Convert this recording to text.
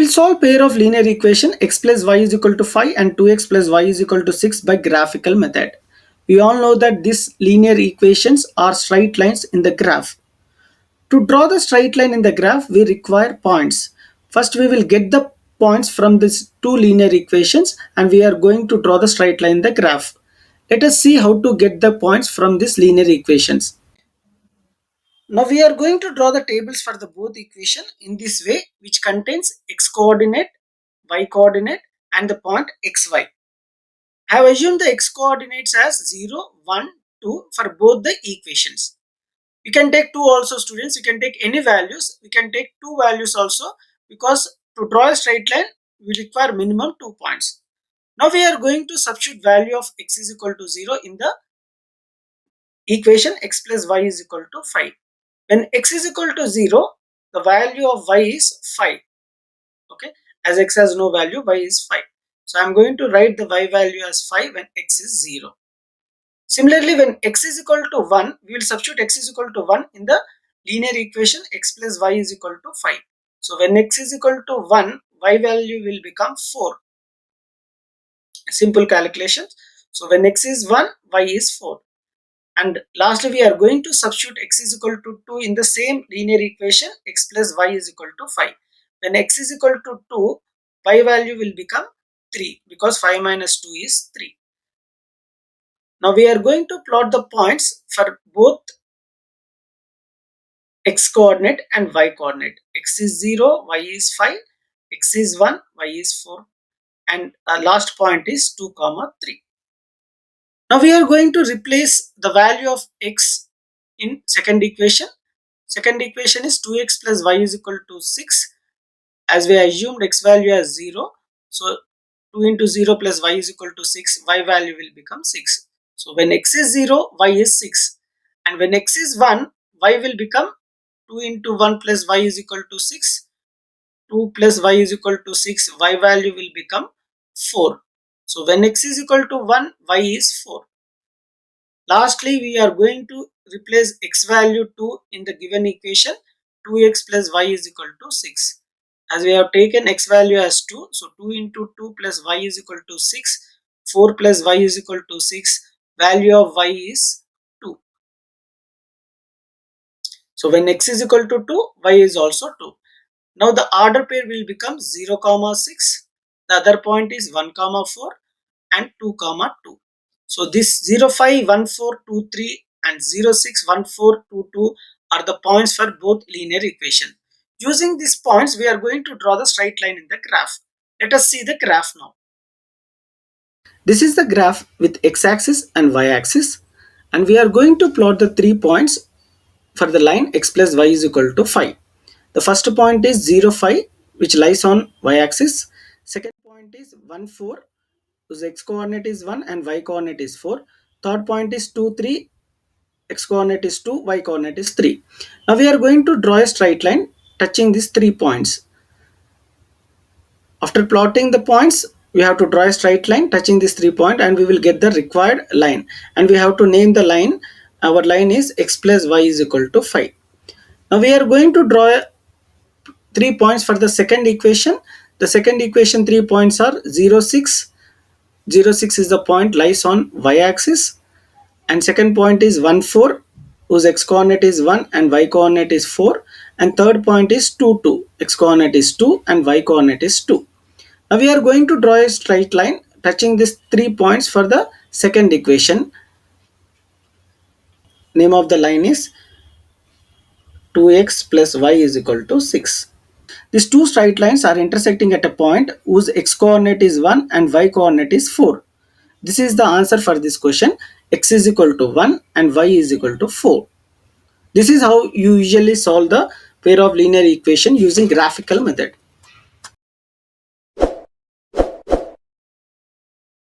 solve pair of linear equation x plus y is equal to 5 and 2x plus y is equal to 6 by graphical method. We all know that these linear equations are straight lines in the graph. To draw the straight line in the graph, we require points. First, we will get the points from these two linear equations and we are going to draw the straight line in the graph. Let us see how to get the points from these linear equations. Now we are going to draw the tables for the both equation in this way, which contains x coordinate, y coordinate and the point xy. I have assumed the x coordinates as 0, 1, 2 for both the equations. You can take 2 also, students. You can take any values. We can take 2 values also, because to draw a straight line we require minimum 2 points. Now we are going to substitute value of x is equal to 0 in the equation x plus y is equal to 5. When x is equal to 0, the value of y is 5. Okay, as x has no value, y is 5. So I am going to write the y value as 5 when x is 0. Similarly, when x is equal to 1, we will substitute x is equal to 1 in the linear equation x plus y is equal to 5. So when x is equal to 1, y value will become 4. Simple calculations. So when x is 1, y is 4. And lastly, we are going to substitute x is equal to 2 in the same linear equation x plus y is equal to 5. When x is equal to 2, y value will become 3, because 5 minus 2 is 3. Now we are going to plot the points for both x coordinate and y coordinate. X is 0, y is 5, x is 1, y is 4, and our last point is 2, 3. Now we are going to replace the value of x in second equation. Second equation is 2x plus y is equal to 6. As we assumed x value as 0, so 2 into 0 plus y is equal to 6, y value will become 6. So when x is 0, y is 6, and when x is 1, y will become 2 into 1 plus y is equal to 6. 2 plus y is equal to 6, y value will become 4. So when x is equal to 1, y is 4. Lastly, we are going to replace x value 2 in the given equation. 2x plus y is equal to 6. As we have taken x value as 2, so 2 into 2 plus y is equal to 6. 4 plus y is equal to 6. Value of y is 2. So when x is equal to 2, y is also 2. Now the order pair will become 0, 6. The other point is 1, 4 and 2, 2. So this 0, 5, 1, 4, 2, 3 and 0, 6, 1, 4, 2, 2 are the points for both linear equation. Using these points, we are going to draw the straight line in the graph. Let us see the graph now. This is the graph with x-axis and y-axis, and we are going to plot the 3 points for the line x plus y is equal to 5. The first point is 0, 5, which lies on y-axis. Second point is 1, 4, whose x coordinate is 1 and y coordinate is 4. Third point is 2, 3, x coordinate is 2, y coordinate is 3. Now we are going to draw a straight line touching these 3 points. After plotting the points, we have to draw a straight line touching this 3 point and we will get the required line. And we have to name the line. Our line is x plus y is equal to 5. Now we are going to draw 3 points for the second equation. The second equation 3 points are 0, 6. 0, 6 is the point lies on y-axis. And second point is 1, 4, whose x coordinate is 1 and y coordinate is 4. And third point is 2, 2, x coordinate is 2 and y coordinate is 2. Now we are going to draw a straight line touching these 3 points for the second equation. Name of the line is 2x plus y is equal to 6. These two straight lines are intersecting at a point whose x coordinate is 1 and y coordinate is 4. This is the answer for this question. X is equal to 1 and y is equal to 4. This is how you usually solve the pair of linear equation using graphical method.